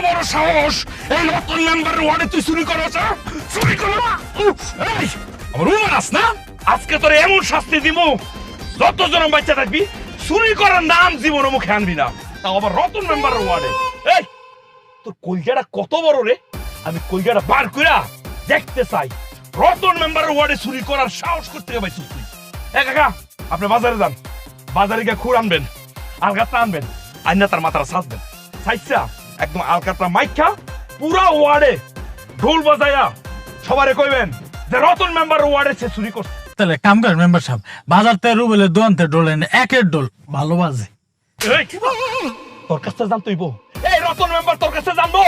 বড় সাহস এই নতুন মেম্বার ওয়ার্ডে তুই চুরি করছ? চুরি করো এই আমার উমারাস না, আজকে তোর এমন শাস্তি দিব যত জন বাচ্চা থাকবি চুরি করার নাম জীবন মুখে আনবি না, তাও আবার রতন মেম্বার ওয়ার্ডে। এই তোর কলজাটা কত বড় রে, আমি কলজাটা বার কইরা দেখতে চাই রতন মেম্বার ওয়ার্ডে চুরি করার সাহস করতে পারছিস তুই। এই কাকা আপনি বাজারে যান, বাজারে গিয়ে খুর আনবেন, আলকাতরা আনবেন, আইনা তার মাথাটা সাজবেন, সাইজা একদম আলকাতরা মাইখা পুরা ওয়ার্ডে ঢোল বাজায়া সবারে কইবেন যে রতন মেম্বার ওয়ার্ডে সে চুরি করছে। তাহলে কাম করেন মেম্বার সাহেব, বাজার থেকে রুবেলের দোকানতে ডোলেন, একের ডোল ভালো বাজে। এই তোর কাছে জানতইব, এই রতন মেম্বার তোর কাছে জানবো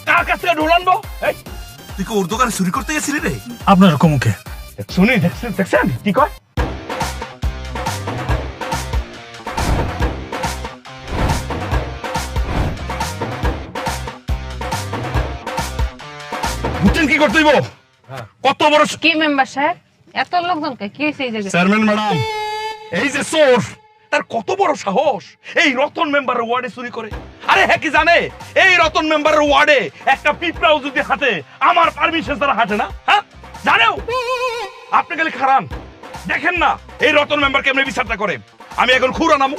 কার কাছে ঢোল আনবো? এই তুই কি ওর দোকানে চুরি করতে গেছিলি রে? আপনার কমুখে শুনি দেখছেন কি কয়? বুঝছেন কি করতে হইব? কত বড় কি মেম্বার সাহেব, এত লোকজনকে কি হয়েছে এই জায়গায়? চেয়ারম্যান ম্যাডাম, এই যে চোর তার কত বড় সাহস এই রতন মেম্বারের ওয়ার্ডে চুরি করে। আরে হ্যাঁ কি জানে এই রতন মেম্বারের ওয়ার্ডে একটা পিঁপড়াও যদি হাঁটে আমার পারমিশন ছাড়া হাঁটে না, হ্যাঁ জানেও? আপনি খালি খারান দেখেন না এই রতন মেম্বার কেমনে বিচারটা করে। আমি এখন খুর আনামু,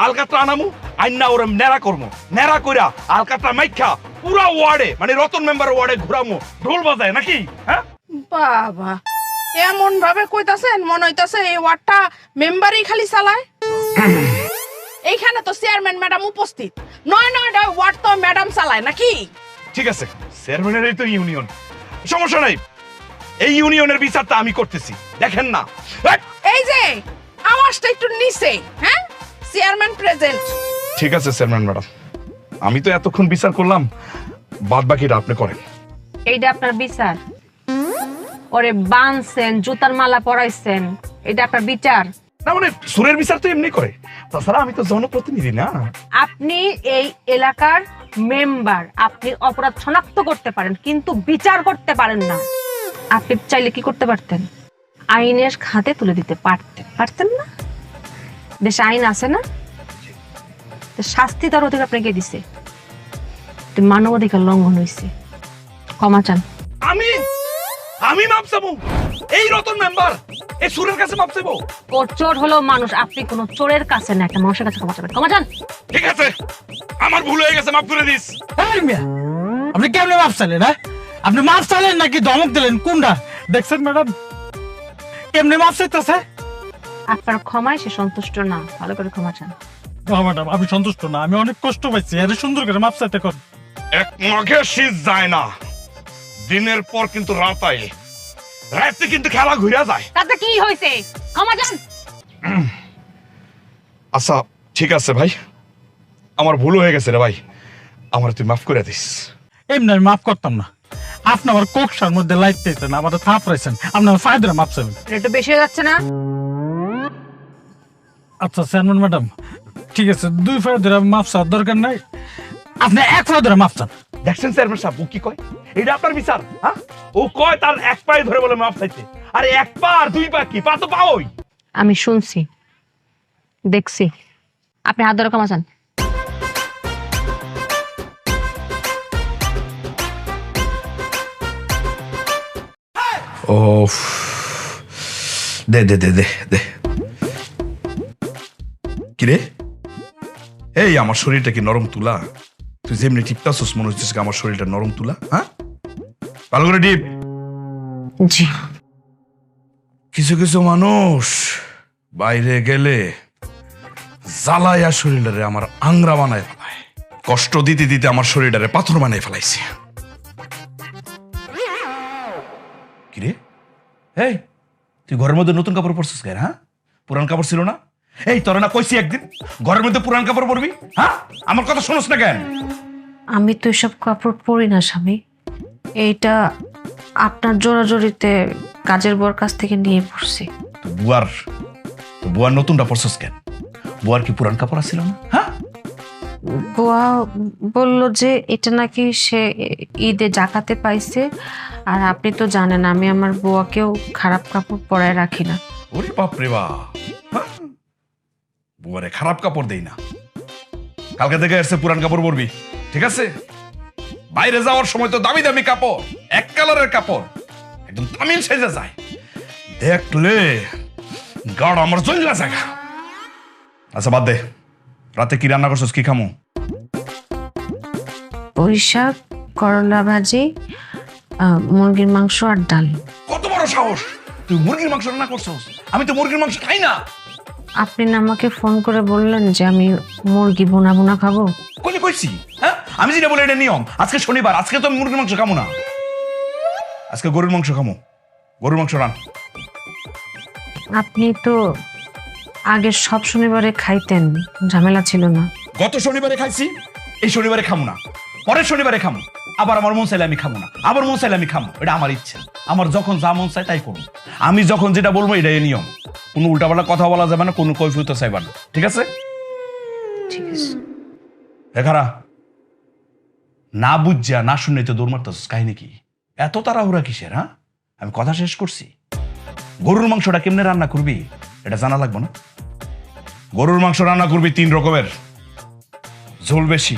আলকাতরা আনামু, আইনা ওরে নেড়া করবো, নেড়া কইরা আলকাতরা মাইখা পুরা ওয়ার্ডে মানে রতন মেম্বার ওয়ার্ডে ঘুরামু, ঢোল বাজায় নাকি? হ্যাঁ বাবা এমন ভাবে কইতাছেন মনে হইতাছে এই ওয়ার্ডটা মেম্বারই খালি চালায়। এইখানে তো চেয়ারম্যান ম্যাডাম উপস্থিত, নয় ওয়ার্ড তো ম্যাডাম চালায় নাকি? ঠিক আছে, চেয়ারম্যানের তো ইউনিয়ন, সমস্যা নাই, এই ইউনিয়নের বিচারটা আমি করতেছি দেখেন না। এই যে আওয়াজটা একটু নিচে, হ্যাঁ চেয়ারম্যান প্রেজেন্ট। ঠিক আছে চেয়ারম্যান ম্যাডাম, আমি তো এতক্ষণ বিচার করলাম, বাদ বাকিটা আপনি করেন। এইটা আপনার বিচার? ওরে বানছেন, জুতার মালা পরাইছেন, এটা আপনার বিচার? না মানে সুরের বিচার তো এমনি করে, তাছাড়া আমি তো জনপ্রতিনিধি না। আপনি এই এলাকার মেম্বার, আপনি অপরাধ শনাক্ত করতে পারেন কিন্তু বিচার করতে পারেন না। আপনি চাইলে কি করতে পারতেন? আইনের খাতে তুলে দিতে পারতেন না? দেশে আইন আছে না? তো শাস্তি তার অধিকার আপনাকে দিছে, মানবাধিকার লঙ্ঘন হয়েছে, ক্ষমা চান। আমি মাপ চাবো? এই রতন মেম্বার এই সুরের কাছে মাপ চাবো? ও চোর হলো মানুষ, আপনি কোন চোরের কাছে না, একটা মানুষের কাছে ক্ষমা চাবেন। ক্ষমা চান। ঠিক আছে, আমার ভুল হয়ে গেছে, মাফ করে দিস। এই মিয়া, আপনি কেমনে মাপ চাইলেন? হ্যাঁ আপনি মাপ চাইলেন নাকি ধমক দিলেন কোনটা? দেখছেন ম্যাডাম কেমনে মাপ চাইতেছে? আপনার ক্ষমায় সে সন্তুষ্ট না, ভালো করে ক্ষমা চান। ম্যাডাম আমি সন্তুষ্ট না, আমি অনেক কষ্ট পাইছি, আরে সুন্দর করে মাপ চাইতে কর। এক মাঘে শীত যায় না, দিনের পর কিন্তু রাত আয়, রাতে কিন্তু খেলা ঘুরে যায়। তাতে কি হয়েছে? ক্ষমা চান। আচ্ছা ঠিক আছে ভাই, আমার ভুল হয়ে গেছে রে ভাই, আমার তুই মাফ করে দিস। এমনি আমি মাফ করতাম না, আপনি আমার কোকসার মধ্যে লাইট দিয়েছেন, আমার থাপ রাইছেন, আপনি আমার ফায়দা মাপ চাইবেন। একটু বেশি হয়ে যাচ্ছে না? আচ্ছা চেয়ারম্যান ম্যাডাম ঠিক আছে, 2 ফায়দা মাপ চাওয়ার দরকার নাই, আপনি 1 ফায়দা মাপ চান। দেখছেন চেয়ারম্যান সাহেব ও কি কয়? এটা আপনার বিচার? হ্যাঁ ও কয় তার এক পায়ে ধরে বলে মাফ চাইছে, আরে 1 পা আর 2 পা কি, পা তো পাওই। আমি শুনছি, দেখছি, আপনি হাত ধরে ক্ষমা চান। ও দে দে দে দে দে কি রে? এই আমার শরীরটা কি নরম তুলা? তুই যেমনি টিপতাছিস মনে হচ্ছে আমার শরীরটা নরম তুলা। হ্যাঁ ভালো করে টিপ। জি। কিছু কিছু মানুষ বাইরে গেলে জ্বালায়া শরীরটারে আমার আংরা বানায় ফেলায়, কষ্ট দিতে দিতে আমার শরীরটারে পাথর বানায় ফেলাইছে। কিরে এই তুই ঘরের মধ্যে নতুন কাপড় পরছিস কেন? হ্যাঁ পুরান কাপড় ছিল না? এই তোর না কইছি একদিন ঘরের মধ্যে পুরান কাপড় পরবি, হ্যাঁ আমার কথা শুনস না কেন? আমি তো এসব কাপড় পরি না স্বামী, এইটা আপনার জোরাজোরিতে কাজের বর কাছ থেকে নিয়ে পড়ছি। বুয়ার নতুনটা পরছিস কেন? বুয়ার কি পুরান কাপড় ছিল না? হ্যাঁ বুয়া বলল যে এটা নাকি সে ঈদে জাকাতে পাইছে, আর আপনি তো জানেন আমি আমার বুয়াকেও খারাপ কাপড় পরায় রাখি না। ওরে বাপ রে বাপ, বুয়ারে খারাপ কাপড় দেই না, কালকে থেকে এসে পুরান কাপড় পরবি, ঠিক আছে? বাইরে যাওয়ার সময় তো দামি দামি কাপড়, এক কালারের কাপড়, একদম তামিল সেজে যায়, দেখলে গাড় আমার চললা জায়গা। আচ্ছা বাদ দে, রাতে কি রান্না করছিস, কি খামু? পুঁইশাক, করলা ভাজি, মুরগির মাংস আর ডাল। কত বড় সাহস, তুই মুরগির মাংস রান্না করছিস? আমি তো মুরগির মাংস খাই না। আপনি না আমাকে ফোন করে বললেন যে আমি মুরগি বোনা বোনা খাবো? কোনে কইছি? হ্যাঁ, আমি যেটা বলে এটা নিয়ম। আজকে শনিবার, আজকে তো আমি মুরগির মাংস খামু না, আজকে গরুর মাংস খামু। গরুর মাংস রান। আপনি তো আগের সব শনিবারে খাইতেন, ঝামেলা ছিল না। গত শনিবারে খাইছি, এই শনিবারে খামু না, পরের শনিবারে খামু, আবার আমার মন চাইলে আমি খামু না, আবার মন চাইলে আমি খামু। এটা আমার ইচ্ছে, আমার যখন যা মন চাই তাই করবো। আমি যখন যেটা বলবো এটাই নিয়ম, কোনো উল্টাপাল্টা কথা বলা যাবে না, কোনো কৈফিয়ত চাইবা না, ঠিক আছে? ঠিক আছে। এখারা না বুঝা না শুনে তো দৌড় মারতেছিস, কাহিনী কি? এত তাড়াহুড়া কিসের? হ্যাঁ, আমি কথা শেষ করছি। গরুর মাংসটা কেমনে রান্না করবি এটা জানা লাগবে না? গরুর মাংস রান্না করবি 3 রকমের, ঝোল বেশি,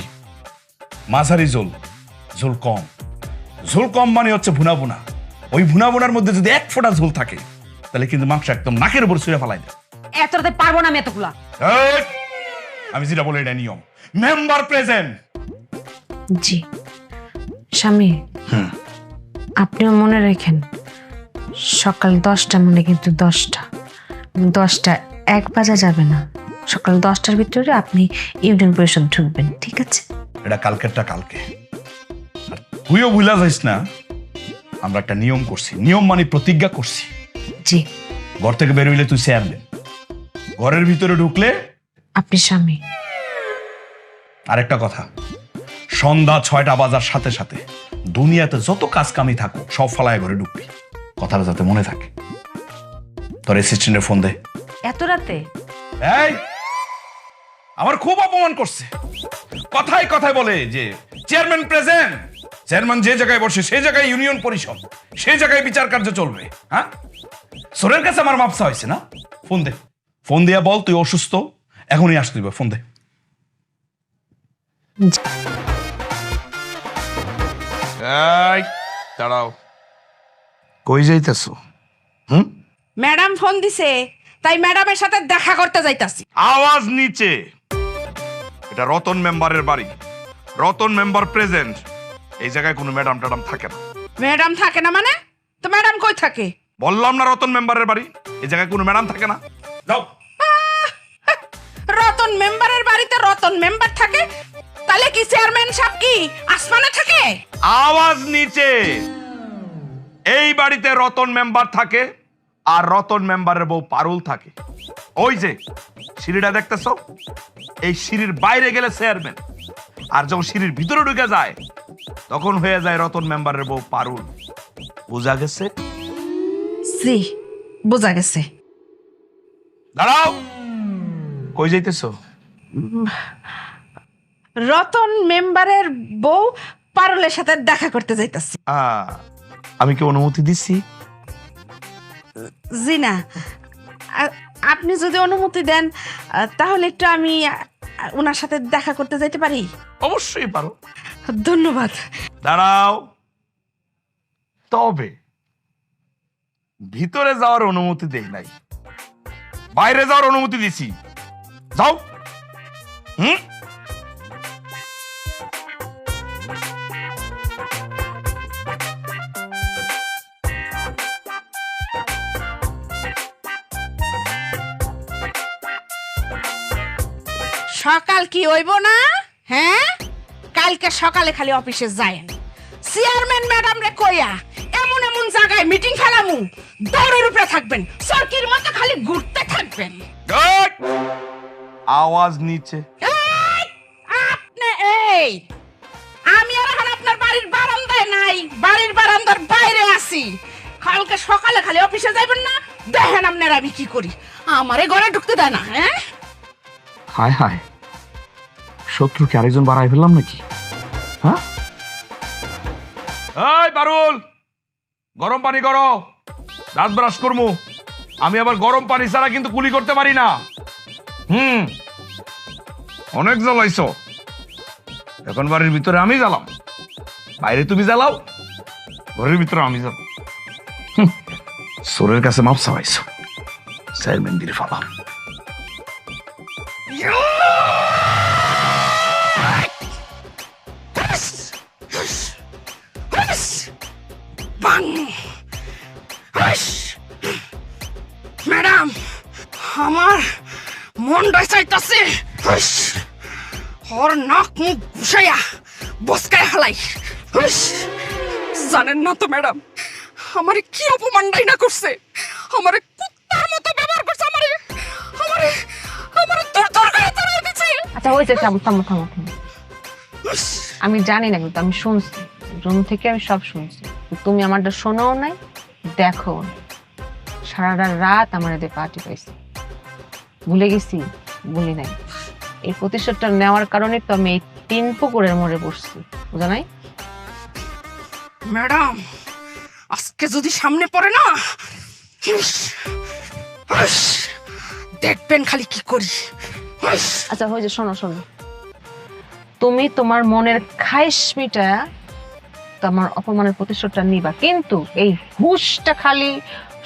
মাঝারি ঝোল, ঝোল কম। ঝোল কম মানে হচ্ছে ভুনা ভুনা। ওই ভুনা ভুনার মধ্যে যদি 1 ফোঁটা ঝোল থাকে তাহলে কিন্তু মাংস একদম নাকের উপর ছুঁড়ে ফেলাই দেয়। এত রাতে পারবো না আমি এতগুলা। এই, আমি যেটা বলে এটা নিয়ম। Member present. জি স্বামী, আপনিও মনে রাখেন সকাল 10টা মানে কিন্তু 10টা 1 বাজা যাবে না। সকাল 10টার ভিতরে আপনি ইউনিয়ন পরিষদ ঢুকবেন, ঠিক আছে? এটা কালকেরটা কালকে। আর তুইও ভুলা যাইস না, আমরা একটা নিয়ম করছি, নিয়ম মানে প্রতিজ্ঞা করছি। জি। ঘর থেকে বের হইলে তুই চেয়ারম্যান, ঘরের ভিতরে ঢুকলে আপনি স্বামী। আরেকটা কথা, সন্ধ্যা 6টা বাজার সাথে সাথে দুনিয়াতে যত কাজ কামি থাকুক সব ফালায় ঘরে ঢুকবি, কথাটা যাতে মনে থাকে। তোর অ্যাসিস্ট্যান্টের ফোন দে। এত রাতে? এই, আমার খুব অপমান করছে, কথায় কথায় বলে যে চেয়ারম্যান প্রেজেন্ট। চেয়ারম্যান যে জায়গায় বসে সেই জায়গায় ইউনিয়ন পরিষদ, সেই জায়গায় বিচার কার্য চলবে। হ্যাঁ, সোরের কাছে আমার মাপসা হয়েছে না? ফোন দে, ফোন দিয়া বল তুই অসুস্থ, এখনই আসতে দিবে। ফোন দে। এই দাঁড়াও, কই যাইতেছো? ম্যাডাম ফোন দিছে, তাই ম্যাডামের সাথে দেখা করতে যাইতাছি। আওয়াজ নিচে। এটা রতন মেম্বারের বাড়ি, রতন মেম্বার প্রেজেন্ট। এই জায়গায় কোনো ম্যাডাম টাডাম থাকে না। ম্যাডাম থাকে না মানে? তো ম্যাডাম কই থাকে? বললাম না রতন মেম্বারের বাড়ি, এই জায়গায় কোনো ম্যাডাম থাকে না। যাও। রতন মেম্বারের বাড়িতে রতন মেম্বার থাকে, তাহলে কি চেয়ারম্যান সাহেব কি আসমানে থাকে? আওয়াজ নিচে। এই বাড়িতে রতন মেম্বার থাকে, আর রতন মেম্বারের বউ পারুল থাকে। ওই যে সিঁড়িটা দেখতেছো, এই সিঁড়ির বাইরে গেলে চেয়ারম্যান, আর যখন সিঁড়ির ভিতরে ঢুকে যায় তখন হয়ে যায় রতন মেম্বারের বউ পারুল। বুঝা গেছে? জি, বোঝা গেছে। দাঁড়াও, কই যাইতেছো? রতন মেম্বারের বউ পারুলের সাথে দেখা করতে যাইতাছি। আমি কি অনুমতি দিচ্ছি? জি না, আপনি যদি অনুমতি দেন তাহলে একটু আমি ওনার সাথে দেখা করতে যাইতে পারি? অবশ্যই পারো। ধন্যবাদ। দাঁড়াও, তবে ভিতরে যাওয়ার অনুমতি দেই নাই, বাইরে যাওয়ার অনুমতি দিছি। যাও। সকাল কি হইব না? হ্যাঁ, কালকে সকালে খালি অফিসে যায়েন, চেয়ারম্যান ম্যাডাম রে কইয়া এমন এমন জায়গায় মিটিং ফেলামু, দৌড়ের উপরে থাকবেন, সরকির মতো খালি ঘুরতে থাকবেন। আওয়াজ নিচে। আপনি এই, আমি আর এখন আপনার বাড়ির বারান্দায় নাই, বাড়ির বারান্দার বাইরে আছি। কালকে সকালে খালি অফিসে যাইবেন না, দেখেন আপনার আমি কি করি। আমারে ঘরে ঢুকতে দেয় না। হ্যাঁ, হায় হায়, শত্রুকে আরেকজন বাড়াই ফেললাম নাকি? হ্যাঁ, এই পারুল, গরম পানি করো, দাঁত ব্রাশ করমু। আমি আবার গরম পানি ছাড়া কিন্তু কুলি করতে পারি না। অনেক জ্বালাইছো, এখন বাড়ির ভিতরে আমি জ্বালাম। বাইরে তুমি জ্বালাও, ঘরের ভিতরে আমি যাবো। সোরের কাছে মাপ চাইছো, চেয়ারম্যান দিয়ে ফালা। ম্যাডাম, আমার মনটা চাইতাছে ওর নাক মুখ ঘুষাইয়া বসকায় হালাই। জানেন না তো ম্যাডাম, আমারে কি অপমানটাই না করছে, আমারে কুত্তার মতো ব্যবহার করছে, আমারে আমারে আমারে দূর দূর করে তাড়িয়ে দিছে। আচ্ছা হয়েছে, থামো থামো থামো থামো। আমি জানি না, কিন্তু আমি শুনছি, রুম থেকে আমি সব শুনছি। তুমি আমারটা শোনাও নাই, দেখো সারাটা রাত আমার এদের পার্টি পাইছি। ভুলে গেছি? ভুলি নাই। এই প্রতিশোধটা নেওয়ার কারণে তো আমি এই 3 পুকুরের মোড়ে বসছি, বুঝো নাই? ম্যাডাম, আজকে যদি সামনে পড়ে না, দেখবেন খালি কি করি। আচ্ছা হয়েছে, শোনো শোনো, তুমি তোমার মনের খাইশ মিটা তোমার অপমানের প্রতিশোধটা নিবা, কিন্তু এই হুশটা খালি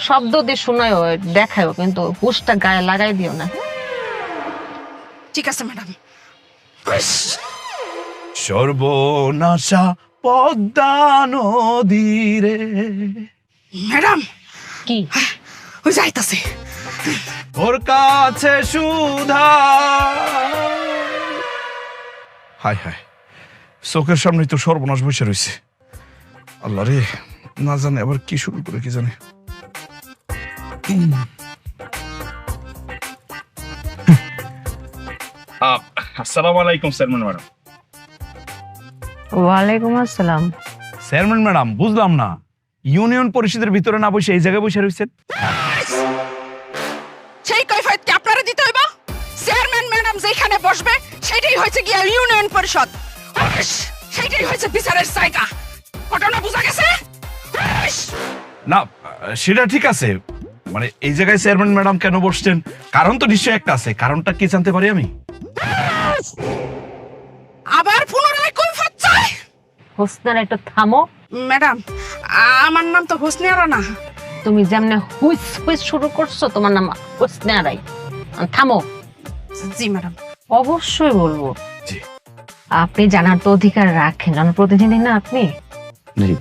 শব্দ দিয়ে শোনায়ও, দেখায়ও, কিন্তু হুশটা গায়ে লাগাই দিও না। ঠিক আছে ম্যাডাম। সর্বনাশা পদ্মা নদীরে। ম্যাডাম, কি? ওই যাইতাছে। ওর কাছে সুধা। হায় হায়, চোখের সামনে তো সর্বনাশ বসে রয়েছে। আল্লাহ রে, না জানে আবার কি শুরু করে, কি জানে। আসসালামু আলাইকুম চেয়ারম্যান ম্যাডাম। ওয়ালাইকুম আসসালাম। চেয়ারম্যান ম্যাডাম, বুঝলাম না, ইউনিয়ন পরিষদের ভিতরে না বসে এই জায়গায় বসে রয়েছেন? সেই কৈফিয়ত কি আপনারা দিতে হইব? চেয়ারম্যান ম্যাডাম যেখানে বসবে সেটাই হয়েছে গিয়া ইউনিয়ন পরিষদ, সেটাই হয়েছে বিচারের জায়গা। ঘটনা বোঝা গেছে? না, সেটা ঠিক আছে, মানে এই জায়গায় চেয়ারম্যান ম্যাডাম কেন বসছেন, কারণ তো নিশ্চয়ই একটা আছে। কারণটা কি জানতে পারি আমি? আবার পুনরায় কৈফিয়ত চাই? হোসনার একটু থামো। ম্যাডাম, আমার নাম তো হোসনে আরা না। তুমি যেমনে হুইস হুইস শুরু করছো, তোমার নাম হোসনে আরাই। থামো। জি ম্যাডাম। অবশ্যই বলবো। জি। আপনি জানার তো অধিকার রাখেন, জনপ্রতিনিধি না আপনি? জি।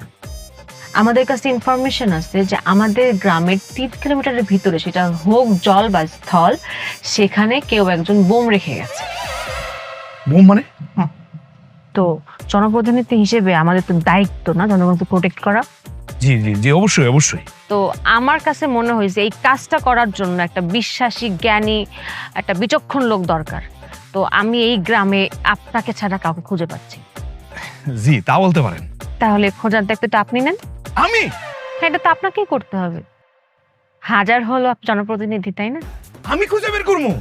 আমাদের কাছে ইনফরমেশন আছে যে আমাদের গ্রামের 3 কিলোমিটারের ভিতরে, সেটা হোক জল বা স্থল, সেখানে কেউ একজন বোম রেখে গেছে। বোম মানে? তো জনপ্রতিনিধি হিসেবে আমাদের তো দায়িত্ব না জনগণকে প্রোটেক্ট করা। জি জি জি, অবশ্যই অবশ্যই। তো আমার কাছে মনে হয়েছে এই কাজটা করার জন্য একটা বিশ্বাসী, জ্ঞানী, একটা বিচক্ষণ লোক দরকার। তো আমি এই গ্রামে আপনাকে ছাড়া কাউকে খুঁজে পাচ্ছি। জি, তা বলতে পারেন। তাহলে খোঁজার দায়িত্বটা আপনি নেন। আমি? হ্যাঁ, এটা তো আপনাকেই করতে হবে। হাজার হলো জনপ্রতিনিধি, তাই না? আমি খুঁজে বের করবো?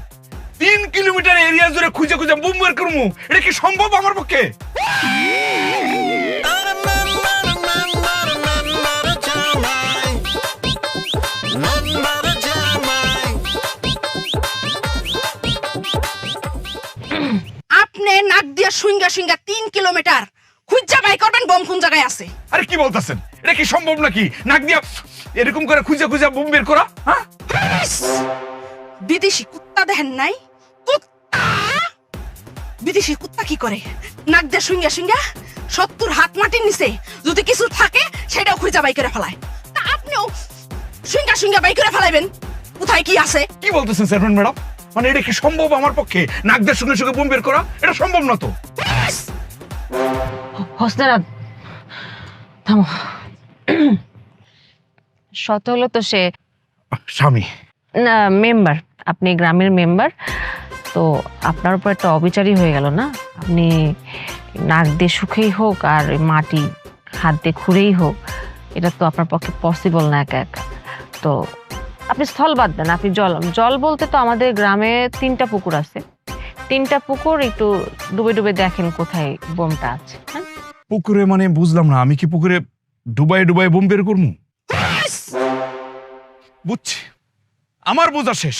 3 কিলোমিটার এরিয়া জুড়ে খুঁজে খুঁজে বোম বের করবো? এটা কি সম্ভব আমার পক্ষে? আপনি নাক দিয়া সুইঙ্গা সুইঙ্গা 3 কিলোমিটার খুঁজা বাই করবেন বোম কোন জায়গায় আছে। আরে কি বলতেছেন, এটা কি সম্ভব নাকি? নাক দিয়া এরকম করে খুঁজে খুঁজে বোম বের করা? হ্যাঁ, বিদেশি কুত্তা দেখেন নাই? কুত্তা, বিদেশি কুত্তা কি করে? নাক দিয়ে সুইঙ্গা সুইঙ্গা 70 হাত মাটির নিচে যদি কিছু থাকে সেটাও খুঁজা বাই করে ফেলায়। তা আপনিও সুইঙ্গা সুইঙ্গা বাই করে ফেলাইবেন কোথায় কি আছে। কি বলতেছেন চেয়ারম্যান ম্যাডাম? মানে এটা কি সম্ভব আমার পক্ষে, নাক দিয়ে সঙ্গে সঙ্গে বোম বের করা? এটা সম্ভব না তো। হোসনারা, থামো। শত হলো তো সে স্বামী না, মেম্বার। আপনি গ্রামের মেম্বার, তো আপনার উপর একটা অবিচারই হয়ে গেল না? আপনি নাক দিয়ে সুখেই হোক আর মাটি হাত দিয়ে খুঁড়েই হোক, এটা তো আপনার পক্ষে পসিবল না একা একা। তো আপনি স্থল বাদ দেন, আপনি জল। জল বলতে তো আমাদের গ্রামে 3টা পুকুর আছে। 3টা পুকুর একটু ডুবে ডুবে দেখেন কোথায় বোমটা আছে। হ্যাঁ, পুকুরে মানে বুঝলাম না, আমি কি পুকুরে ডুবাই ডুবাই বোম বের করবো? বুঝছি, আমার বোঝা শেষ।